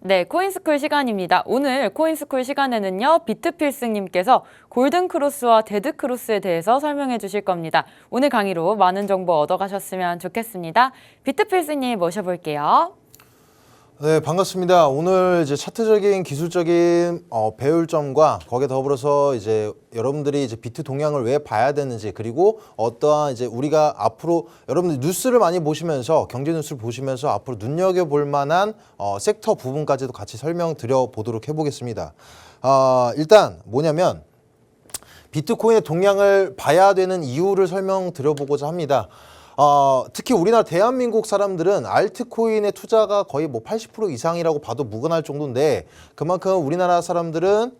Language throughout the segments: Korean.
네, 코인스쿨 시간입니다. 오늘 코인스쿨 시간에는요, 비트필승님께서 골든크로스와 데드크로스에 대해서 설명해 주실 겁니다. 오늘 강의로 많은 정보 얻어가셨으면 좋겠습니다. 비트필승님 모셔볼게요. 네, 반갑습니다. 오늘 이제 차트적인 기술적인 배울 점과 거기에 더불어서 이제 여러분들이 이제 비트 동향을 왜 봐야 되는지, 그리고 어떠한 이제 우리가 앞으로 여러분들 뉴스를 많이 보시면서, 경제 뉴스를 보시면서 앞으로 눈여겨볼 만한 섹터 부분까지도 같이 설명드려 보도록 해보겠습니다. 일단 뭐냐면 비트코인의 동향을 봐야 되는 이유를 설명드려보고자 합니다. 특히 우리나라 대한민국 사람들은 알트코인의 투자가 거의 뭐 80% 이상이라고 봐도 무관할 정도인데, 그만큼 우리나라 사람들은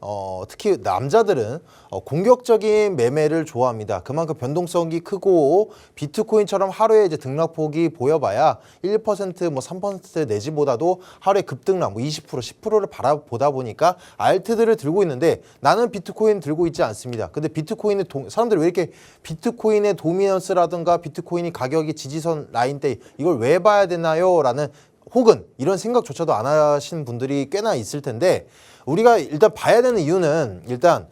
특히 남자들은 공격적인 매매를 좋아합니다. 그만큼 변동성이 크고 비트코인처럼 하루에 이제 등락폭이 보여봐야 1% 뭐 3% 내지보다도 하루에 급등락 뭐 20% 10%를 바라보다 보니까 알트들을 들고 있는데, 나는 비트코인 들고 있지 않습니다. 근데 비트코인의 사람들이 왜 이렇게 비트코인의 도미넌스라든가 비트코인이 가격이 지지선 라인대 이걸 왜 봐야 되나요? 라는, 혹은 이런 생각조차도 안 하시는 분들이 꽤나 있을 텐데, 우리가 일단 봐야 되는 이유는 일단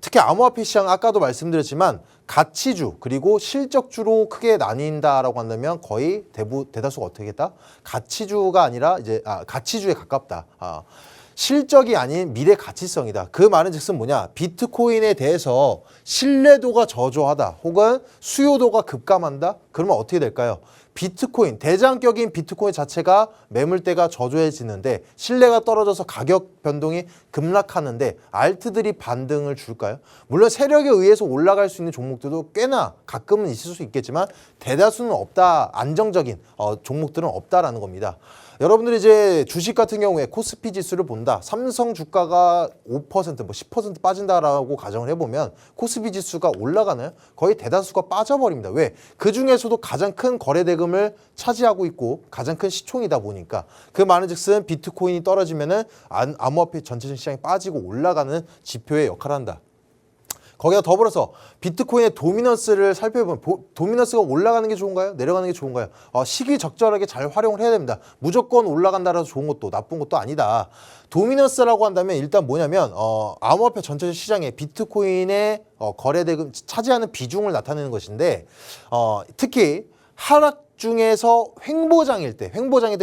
특히 암호화폐 시장, 아까도 말씀드렸지만 가치주 그리고 실적주로 크게 나뉜다라고 한다면 거의 대다수가 어떻게 했다? 가치주가 아니라 이제 가치주에 가깝다. 실적이 아닌 미래 가치성이다. 그 말은 즉슨 뭐냐? 비트코인에 대해서 신뢰도가 저조하다, 혹은 수요도가 급감한다? 그러면 어떻게 될까요? 비트코인, 대장격인 비트코인 자체가 매물대가 저조해지는데, 신뢰가 떨어져서 가격 변동이 급락하는데 알트들이 반등을 줄까요? 물론 세력에 의해서 올라갈 수 있는 종목들도 꽤나 가끔은 있을 수 있겠지만 대다수는 없다, 안정적인 종목들은 없다라는 겁니다. 여러분들이 이제 주식 같은 경우에 코스피 지수를 본다. 삼성 주가가 5%, 뭐 10% 빠진다라고 가정을 해보면 코스피 지수가 올라가나요? 거의 대다수가 빠져버립니다. 왜? 그 중에서도 가장 큰 거래대금을 차지하고 있고 가장 큰 시총이다 보니까, 그 말은 즉슨 비트코인이 떨어지면은 암호화폐 전체 시장이 빠지고 올라가는 지표의 역할을 한다. 거기다 더불어서 비트코인의 도미넌스를 살펴보면, 도미넌스가 올라가는 게 좋은가요? 내려가는 게 좋은가요? 시기적절하게 잘 활용을 해야 됩니다. 무조건 올라간다라서 좋은 것도 나쁜 것도 아니다. 도미넌스라고 한다면 일단 뭐냐면 암호화폐 전체 시장에 비트코인의 거래대금 차지하는 비중을 나타내는 것인데, 특히 하락 중에서 횡보장일 때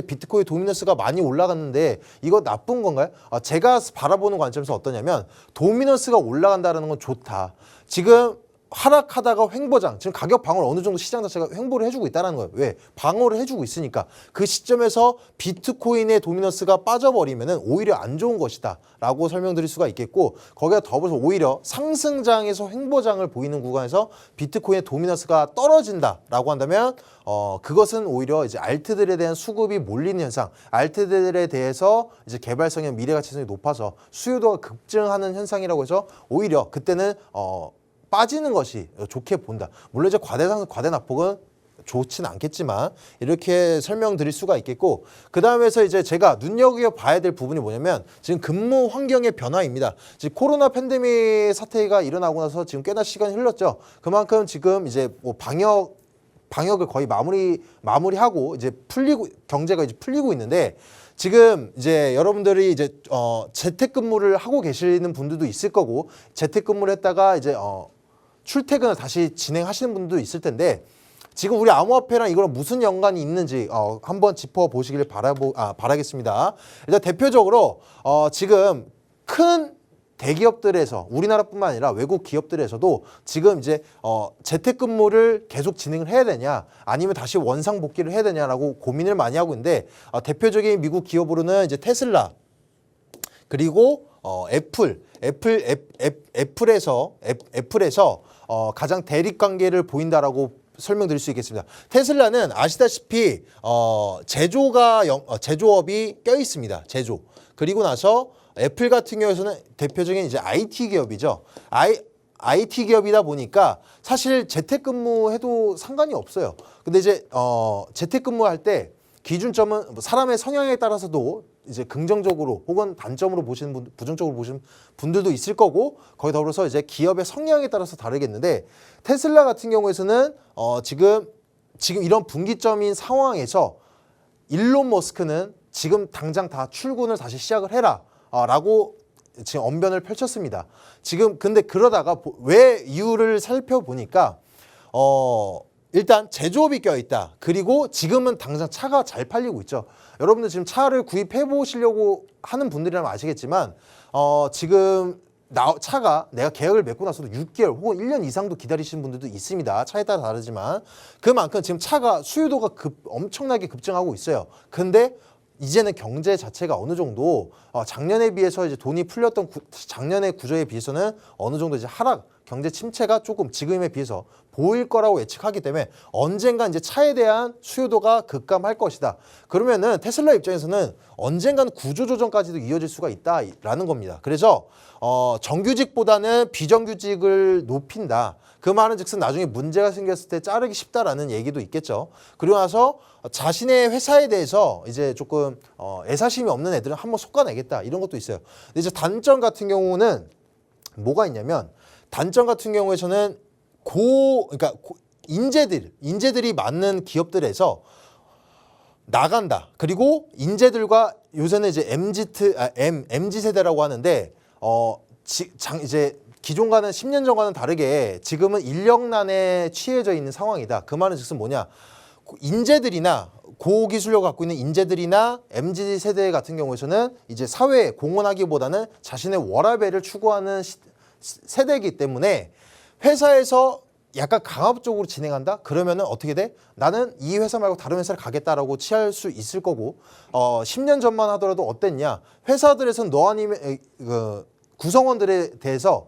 비트코인 도미넌스가 많이 올라갔는데 이거 나쁜 건가요? 제가 바라보는 관점에서 어떠냐면, 도미넌스가 올라간다는 건 좋다. 지금 하락하다가 횡보장, 지금 가격 방어를 어느 정도 시장 자체가 횡보를 해주고 있다는 거예요. 왜? 방어를 해주고 있으니까. 그 시점에서 비트코인의 도미넌스가 빠져버리면 오히려 안 좋은 것이다 라고 설명드릴 수가 있겠고, 거기다 더불어서 오히려 상승장에서 횡보장을 보이는 구간에서 비트코인의 도미넌스가 떨어진다 라고 한다면 그것은 오히려 이제 알트들에 대한 수급이 몰리는 현상, 알트들에 대해서 이제 개발성이나 미래가치성이 높아서 수요도가 급증하는 현상이라고 해서 오히려 그때는 빠지는 것이 좋게 본다. 물론 이제 과대 낙폭은 좋지는 않겠지만 이렇게 설명드릴 수가 있겠고, 그 다음에서 이제 제가 눈여겨봐야 될 부분이 뭐냐면 지금 근무 환경의 변화입니다. 지금 코로나 팬데믹 사태가 일어나고 나서 지금 꽤나 시간이 흘렀죠. 그만큼 지금 이제 뭐 방역을 거의 마무리하고 이제 경제가 이제 풀리고 있는데, 지금 이제 여러분들이 이제 재택근무를 하고 계시는 분들도 있을 거고, 재택근무를 했다가 이제 출퇴근을 다시 진행하시는 분들도 있을 텐데, 지금 우리 암호화폐랑 이거랑 무슨 연관이 있는지 한번 짚어보시길 바라겠습니다. 일단 대표적으로 지금 큰 대기업들에서, 우리나라뿐만 아니라 외국 기업들에서도 지금 이제 재택근무를 계속 진행을 해야 되냐, 아니면 다시 원상복귀를 해야 되냐라고 고민을 많이 하고 있는데, 대표적인 미국 기업으로는 이제 테슬라, 그리고 애플에서 가장 대립 관계를 보인다라고 설명드릴 수 있겠습니다. 테슬라는 아시다시피 제조업이 껴 있습니다. 제조. 그리고 나서 애플 같은 경우에는 대표적인 이제 IT 기업이죠. IT 기업이다 보니까 사실 재택근무해도 상관이 없어요. 근데 이제 재택근무할 때 기준점은 사람의 성향에 따라서도 이제 긍정적으로 혹은 단점으로 보시는 분, 부정적으로 보시는 분들도 있을 거고, 거기 더불어서 이제 기업의 성향에 따라서 다르겠는데, 테슬라 같은 경우에서는 지금 이런 분기점인 상황에서 일론 머스크는 지금 당장 다 출근을 다시 시작을 해라 라고 지금 언변을 펼쳤습니다. 지금 근데 그러다가 왜 이유를 살펴보니까 일단 제조업이 껴있다. 그리고 지금은 당장 차가 잘 팔리고 있죠. 여러분들 지금 차를 구입해 보시려고 하는 분들이라면 아시겠지만 지금 차가 내가 계약을 맺고 나서도 6개월 혹은 1년 이상도 기다리시는 분들도 있습니다. 차에 따라 다르지만 그만큼 지금 차가 수요도가 엄청나게 급증하고 있어요. 근데 이제는 경제 자체가 어느 정도 작년에 비해서 이제 돈이 풀렸던 작년의 구조에 비해서는 어느 정도 이제 하락, 경제 침체가 조금 지금에 비해서 보일 거라고 예측하기 때문에 언젠가 이제 차에 대한 수요도가 급감할 것이다. 그러면은 테슬라 입장에서는 언젠가는 구조조정까지도 이어질 수가 있다라는 겁니다. 그래서 정규직보다는 비정규직을 높인다. 그 말은 즉슨 나중에 문제가 생겼을 때 자르기 쉽다라는 얘기도 있겠죠. 그리고 나서 자신의 회사에 대해서 이제 조금 애사심이 없는 애들은 한번 솎아내겠다 이런 것도 있어요. 근데 이제 단점 같은 경우는 뭐가 있냐면 단점 같은 경우에서는 그러니까 인재들이 많은 기업들에서 나간다. 그리고 인재들과 요새는 이제 MZ 세대라고 하는데 이제 기존과는 10년 전과는 다르게 지금은 인력난에 취해져 있는 상황이다. 그 말은 즉슨 뭐냐? 인재들이나 고기술력을 갖고 있는 인재들이나 MZ 세대 같은 경우에서는 이제 사회에 공헌하기보다는 자신의 워라밸을 추구하는 세대이기 때문에 회사에서 약간 강압적으로 진행한다? 그러면은 어떻게 돼? 나는 이 회사 말고 다른 회사를 가겠다라고 취할 수 있을 거고 10년 전만 하더라도 어땠냐? 회사들에서는 너 아니면 구성원들에 대해서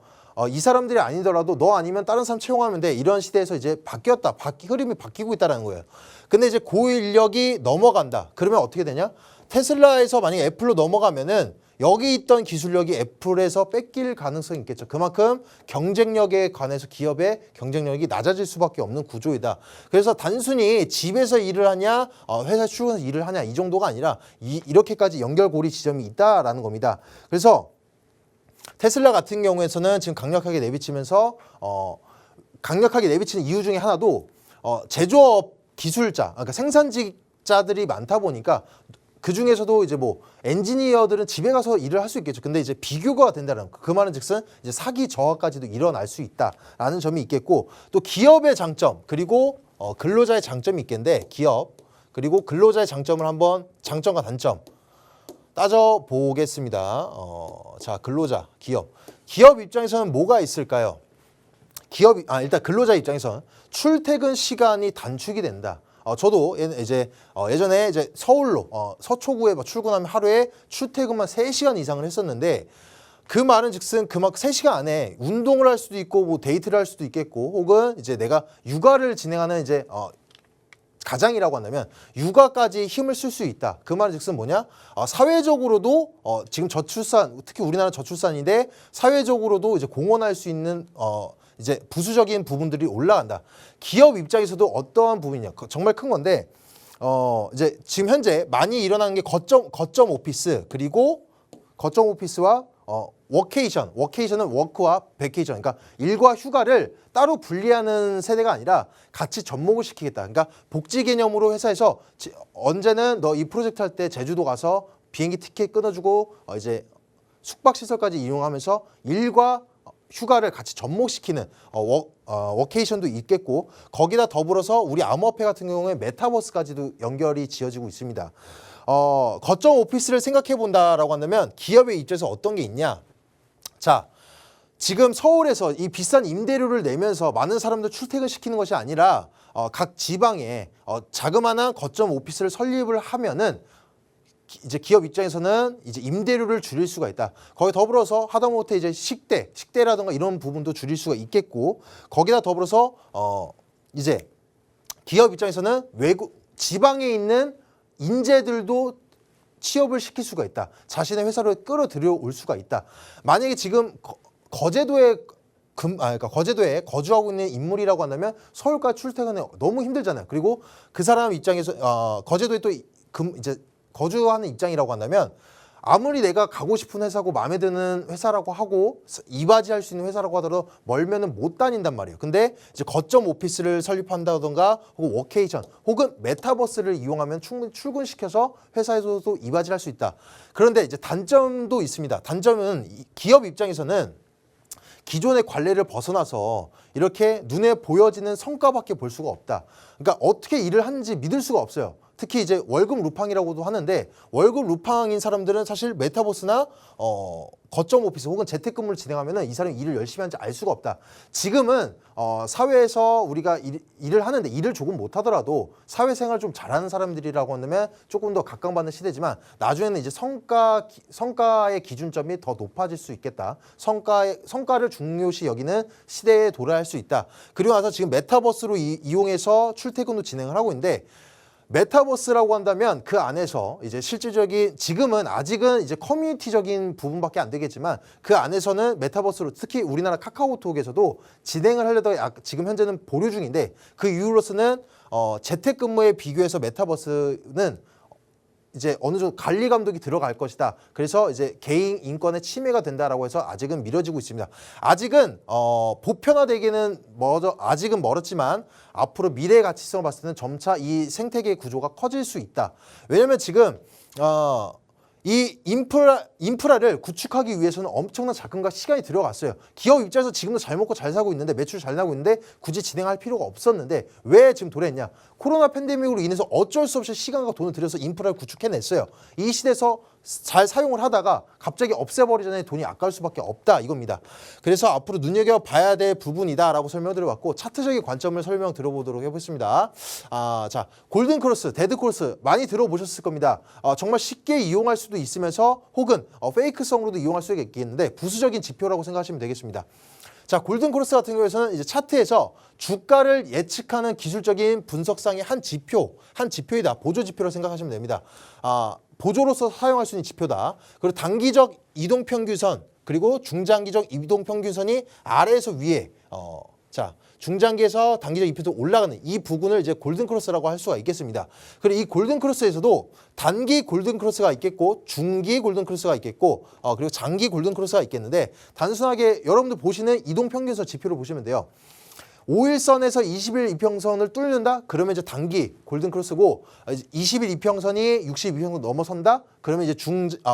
이 사람들이 아니더라도 너 아니면 다른 사람 채용하면 돼. 이런 시대에서 이제 바뀌었다. 흐름이 바뀌고 있다는 거예요. 근데 이제 고인력이 넘어간다. 그러면 어떻게 되냐? 테슬라에서 만약에 애플로 넘어가면은 여기 있던 기술력이 애플에서 뺏길 가능성이 있겠죠. 그만큼 경쟁력에 관해서 기업의 경쟁력이 낮아질 수밖에 없는 구조이다. 그래서 단순히 집에서 일을 하냐, 회사 출근해서 일을 하냐 이 정도가 아니라 이렇게까지 연결고리 지점이 있다라는 겁니다. 그래서 테슬라 같은 경우에서는 지금 강력하게 내비치면서 강력하게 내비치는 이유 중에 하나도 제조업 기술자, 그러니까 생산직자들이 많다 보니까 그 중에서도 이제 뭐 엔지니어들은 집에 가서 일을 할 수 있겠죠. 근데 이제 비교가 된다는 거. 그 말은 즉슨 이제 사기 저하까지도 일어날 수 있다라는 점이 있겠고 또 기업의 장점 그리고 근로자의 장점이 있겠는데 기업 그리고 근로자의 장점을 한번 장점과 단점 따져 보겠습니다. 자, 근로자, 기업 입장에서는 뭐가 있을까요? 일단 근로자 입장에서는 출퇴근 시간이 단축이 된다. 저도 예전에 이제 서울로 서초구에 출근하면 하루에 출퇴근만 3시간 이상을 했었는데 그 말은 즉슨 그만큼 3시간 안에 운동을 할 수도 있고 뭐 데이트를 할 수도 있겠고 혹은 이제 내가 육아를 진행하는 이제 가장이라고 한다면 육아까지 힘을 쓸 수 있다. 그 말은 즉슨 뭐냐? 사회적으로도 지금 저출산, 특히 우리나라 저출산인데 사회적으로도 이제 공헌할 수 있는 이제 부수적인 부분들이 올라간다. 기업 입장에서도 어떠한 부분이냐? 정말 큰 건데 이제 지금 현재 많이 일어나는 게 거점 오피스 그리고 거점 오피스와 워케이션은 워크와 베케이션, 그러니까 일과 휴가를 따로 분리하는 세대가 아니라 같이 접목을 시키겠다. 그러니까 복지 개념으로 회사에서 언제는 너 이 프로젝트 할 때 제주도 가서 비행기 티켓 끊어주고 이제 숙박 시설까지 이용하면서 일과 휴가를 같이 접목시키는 워케이션도 있겠고 거기다 더불어서 우리 암호화폐 같은 경우에 메타버스까지도 연결이 지어지고 있습니다. 거점 오피스를 생각해 본다라고 한다면 기업의 입장에서 어떤 게 있냐? 자, 지금 서울에서 이 비싼 임대료를 내면서 많은 사람들 출퇴근시키는 것이 아니라 각 지방에 자그마한 거점 오피스를 설립을 하면은 이제 기업 입장에서는 이제 임대료를 줄일 수가 있다. 거기 더불어서 하다못해 이제 식대라든가 이런 부분도 줄일 수가 있겠고 거기다 더불어서 이제 기업 입장에서는 지방에 있는 인재들도 취업을 시킬 수가 있다. 자신의 회사로 끌어들여 올 수가 있다. 만약에 지금 거제도에 거주하고 있는 인물이라고 한다면 서울까지 출퇴근이 너무 힘들잖아요. 그리고 그 사람 입장에서 거제도에 또 이제 거주하는 입장이라고 한다면 아무리 내가 가고 싶은 회사고 마음에 드는 회사라고 하고 이바지할 수 있는 회사라고 하더라도 멀면은 못 다닌단 말이에요. 근데 이제 거점 오피스를 설립한다던가 혹은 워케이션 혹은 메타버스를 이용하면 충분히 출근시켜서 회사에서도 이바지할 수 있다. 그런데 이제 단점도 있습니다. 단점은 기업 입장에서는 기존의 관례를 벗어나서 이렇게 눈에 보여지는 성과밖에 볼 수가 없다. 그러니까 어떻게 일을 하는지 믿을 수가 없어요. 특히 이제 월급 루팡이라고도 하는데 월급 루팡인 사람들은 사실 메타버스나 거점 오피스 혹은 재택근무를 진행하면은 이 사람이 일을 열심히 하는지 알 수가 없다. 지금은 사회에서 우리가 일을 하는데 일을 조금 못하더라도 사회생활 좀 잘하는 사람들이라고 한다면 조금 더 각광받는 시대지만 나중에는 이제 성과의 기준점이 더 높아질 수 있겠다. 성과를 중요시 여기는 시대에 도래할 수 있다. 그리고 나서 지금 메타버스로 이용해서 출퇴근도 진행을 하고 있는데 메타버스라고 한다면 그 안에서 이제 실질적인 지금은 아직은 이제 커뮤니티적인 부분밖에 안 되겠지만 그 안에서는 메타버스로 특히 우리나라 카카오톡에서도 진행을 하려다가 지금 현재는 보류 중인데 그 이유로서는 재택근무에 비교해서 메타버스는 이제 어느 정도 관리 감독이 들어갈 것이다. 그래서 이제 개인 인권의 침해가 된다라고 해서 아직은 미뤄지고 있습니다. 아직은 보편화되기는 아직은 멀었지만 앞으로 미래의 가치성을 봤을 때는 점차 이 생태계 구조가 커질 수 있다. 왜냐면 지금 이 인프라를 구축하기 위해서는 엄청난 자금과 시간이 들어갔어요. 기업 입장에서 지금도 잘 먹고 잘 사고 있는데 매출 잘 나고 있는데 굳이 진행할 필요가 없었는데 왜 지금 도래했냐? 코로나 팬데믹으로 인해서 어쩔 수 없이 시간과 돈을 들여서 인프라를 구축해냈어요. 이 시대에서 잘 사용을 하다가 갑자기 없애버리자니 돈이 아까울 수밖에 없다 이겁니다. 그래서 앞으로 눈여겨봐야 될 부분이다라고 설명드려봤고 차트적인 관점을 설명 들어보도록 해보겠습니다. 자, 골든크로스, 데드크로스 많이 들어보셨을 겁니다. 정말 쉽게 이용할 수도 있으면서 혹은 페이크성으로도 이용할 수가 있겠는데 부수적인 지표라고 생각하시면 되겠습니다. 자, 골든크로스 같은 경우에는 이제 차트에서 주가를 예측하는 기술적인 분석상의 한 지표이다. 보조지표로 생각하시면 됩니다. 보조로서 사용할 수 있는 지표다. 그리고 단기적 이동평균선 그리고 중장기적 이동평균선이 아래에서 위에 자 중장기에서 단기적 이평선 올라가는 이 부분을 이제 골든크로스라고 할 수가 있겠습니다. 그리고 이 골든크로스에서도 단기 골든크로스가 있겠고 중기 골든크로스가 있겠고 그리고 장기 골든크로스가 있겠는데 단순하게 여러분들 보시는 이동평균선 지표를 보시면 돼요. 5일선에서 20일 이평선을 뚫는다? 그러면 이제 단기 골든크로스고 20일 이평선이 60 이평선 넘어선다? 그러면 이제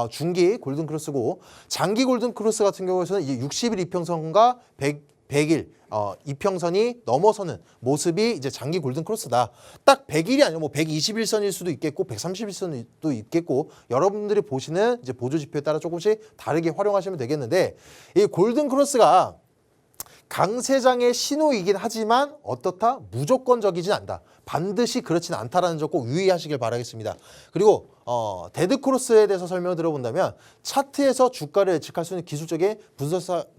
중기 골든크로스고 장기 골든크로스 같은 경우에는 이제 60일 이평선과 100일 이평선이 넘어서는 모습이 이제 장기 골든크로스다. 딱 100일이 아니고 뭐 121선일 수도 있겠고 131선도 있겠고 여러분들이 보시는 이제 보조지표에 따라 조금씩 다르게 활용하시면 되겠는데 이 골든크로스가 강세장의 신호이긴 하지만 어떻다? 무조건적이진 않다. 반드시 그렇지는 않다라는 점 꼭 유의하시길 바라겠습니다. 그리고 데드크로스에 대해서 설명을 들어본다면 차트에서 주가를 예측할 수 있는 기술적인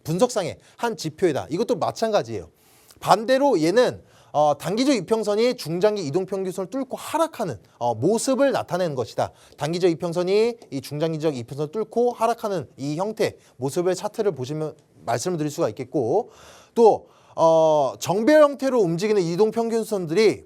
분석상의 한 지표이다. 이것도 마찬가지예요. 반대로 얘는 단기적 이평선이 중장기 이동평균선을 뚫고 하락하는 모습을 나타내는 것이다. 단기적 이평선이 이 중장기적 이평선을 뚫고 하락하는 이 형태 모습을 차트를 보시면 말씀을 드릴 수가 있겠고 또 정배열 형태로 움직이는 이동평균선들이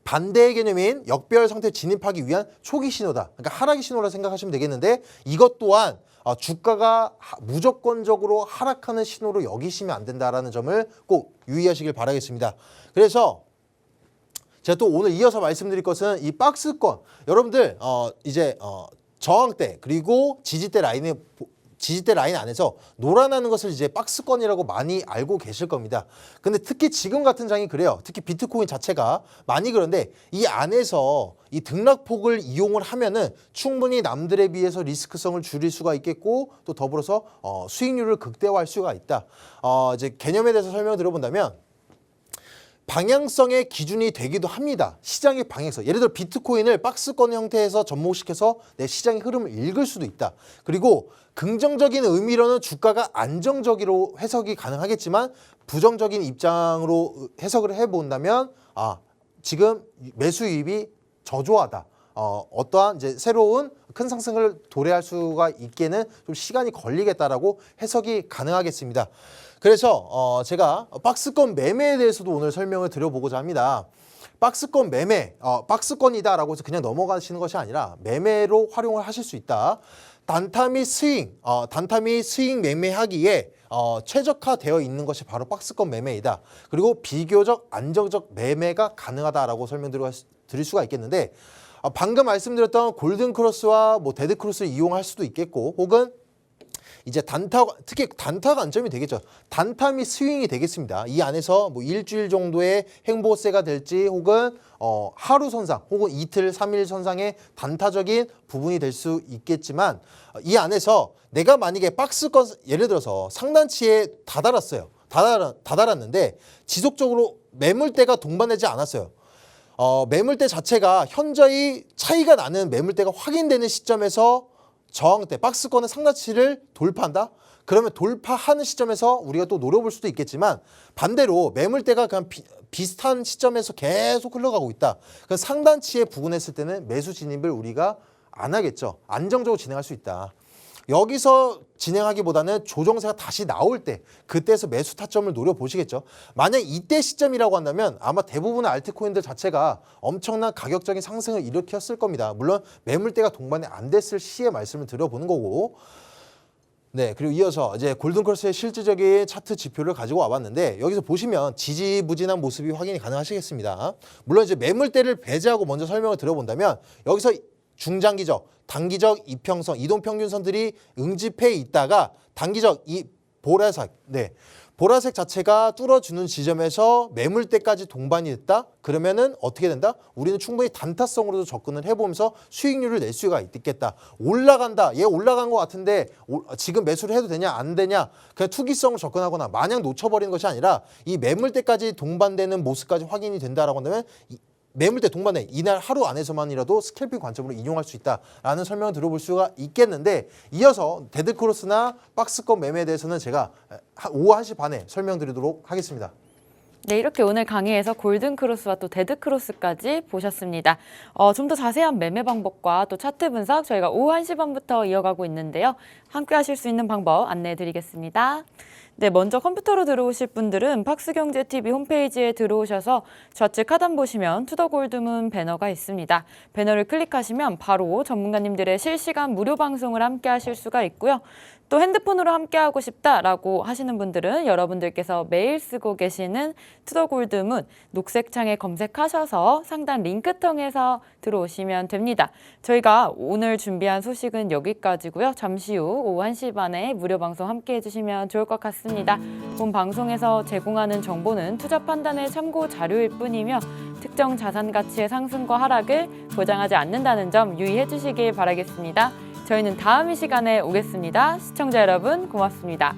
반대의 개념인 역배열 상태에 진입하기 위한 초기 신호다. 그러니까 하락의 신호라 생각하시면 되겠는데 이것 또한 주가가 무조건적으로 하락하는 신호로 여기시면 안 된다라는 점을 꼭 유의하시길 바라겠습니다. 그래서 제가 또 오늘 이어서 말씀드릴 것은 이 박스권 여러분들 이제 저항대 그리고 지지대 라인 안에서 놀아나는 것을 이제 박스권이라고 많이 알고 계실 겁니다. 근데 특히 지금 같은 장이 그래요. 특히 비트코인 자체가 많이 그런데 이 안에서 이 등락폭을 이용을 하면은 충분히 남들에 비해서 리스크성을 줄일 수가 있겠고 또 더불어서 수익률을 극대화할 수가 있다. 이제 개념에 대해서 설명을 들어본다면 방향성의 기준이 되기도 합니다. 시장의 방향성. 예를 들어 비트코인을 박스권 형태에서 접목시켜서 내 시장의 흐름을 읽을 수도 있다. 그리고 긍정적인 의미로는 주가가 안정적으로 해석이 가능하겠지만 부정적인 입장으로 해석을 해본다면 지금 매수 유입이 저조하다. 어떠한 이제 새로운 큰 상승을 도래할 수가 있게는 좀 시간이 걸리겠다라고 해석이 가능하겠습니다. 그래서 제가 박스권 매매에 대해서도 오늘 설명을 드려보고자 합니다. 박스권 매매, 박스권이다라고 해서 그냥 넘어가시는 것이 아니라 매매로 활용을 하실 수 있다. 단타 및 스윙 매매하기에 최적화되어 있는 것이 바로 박스권 매매이다. 그리고 비교적 안정적 매매가 가능하다라고 설명드릴 수가 있겠는데, 방금 말씀드렸던 골든 크로스와 뭐 데드 크로스를 이용할 수도 있겠고, 혹은 이제 특히 단타 관점이 되겠죠. 단타 및 스윙이 되겠습니다. 이 안에서 뭐 일주일 정도의 행보세가 될지, 혹은 하루 선상, 혹은 이틀, 3일 선상의 단타적인 부분이 될 수 있겠지만, 이 안에서 내가 만약에 박스권, 예를 들어서 상단치에 다다랐는데 지속적으로 매물대가 동반되지 않았어요. 매물대 자체가 현저히 차이가 나는 매물대가 확인되는 시점에서 저항대, 박스권의 상단치를 돌파한다? 그러면 돌파하는 시점에서 우리가 또 노려볼 수도 있겠지만, 반대로 매물대가 그냥 비슷한 시점에서 계속 흘러가고 있다. 그 상단치에 부근했을 때는 매수 진입을 우리가 안 하겠죠. 안정적으로 진행할 수 있다. 여기서 진행하기보다는 조정세가 다시 나올 때, 그때에서 매수 타점을 노려보시겠죠. 만약 이때 시점이라고 한다면 아마 대부분의 알트코인들 자체가 엄청난 가격적인 상승을 일으켰을 겁니다. 물론 매물대가 동반이 안 됐을 시에 말씀을 드려보는 거고, 네, 그리고 이어서 이제 골든크로스의 실질적인 차트 지표를 가지고 와봤는데, 여기서 보시면 지지부진한 모습이 확인이 가능하시겠습니다. 물론 이제 매물대를 배제하고 먼저 설명을 드려본다면, 여기서 중장기적, 단기적 이평선, 이동평균선들이 응집해 있다가 단기적 이 보라색 자체가 뚫어주는 지점에서 매물대까지 동반이 됐다? 그러면은 어떻게 된다? 우리는 충분히 단타성으로도 접근을 해보면서 수익률을 낼 수가 있겠다. 올라간다. 얘 올라간 것 같은데 지금 매수를 해도 되냐 안 되냐, 그냥 투기성으로 접근하거나 마냥 놓쳐버리는 것이 아니라 이 매물대까지 동반되는 모습까지 확인이 된다라고 한다면 매물대 동반에 이날 하루 안에서만이라도 스캘핑 관점으로 이용할 수 있다라는 설명을 들어볼 수가 있겠는데, 이어서 데드크로스나 박스권 매매에 대해서는 제가 오후 1시 반에 설명드리도록 하겠습니다. 네, 이렇게 오늘 강의에서 골든크로스와 또 데드크로스까지 보셨습니다. 좀 더 자세한 매매 방법과 또 차트 분석 저희가 오후 1시 반부터 이어가고 있는데요. 함께 하실 수 있는 방법 안내해 드리겠습니다. 네, 먼저 컴퓨터로 들어오실 분들은 박스경제TV 홈페이지에 들어오셔서 좌측 하단 보시면 투더골드문 배너가 있습니다. 배너를 클릭하시면 바로 전문가님들의 실시간 무료 방송을 함께 하실 수가 있고요. 또 핸드폰으로 함께하고 싶다라고 하시는 분들은 여러분들께서 매일 쓰고 계시는 투더골드문 녹색 창에 검색하셔서 상단 링크 통해서 들어오시면 됩니다. 저희가 오늘 준비한 소식은 여기까지고요. 잠시 후 오후 1시 반에 무료 방송 함께해 주시면 좋을 것 같습니다. 본 방송에서 제공하는 정보는 투자 판단의 참고 자료일 뿐이며 특정 자산 가치의 상승과 하락을 보장하지 않는다는 점 유의해 주시길 바라겠습니다. 저희는 다음 이 시간에 오겠습니다. 시청자 여러분 고맙습니다.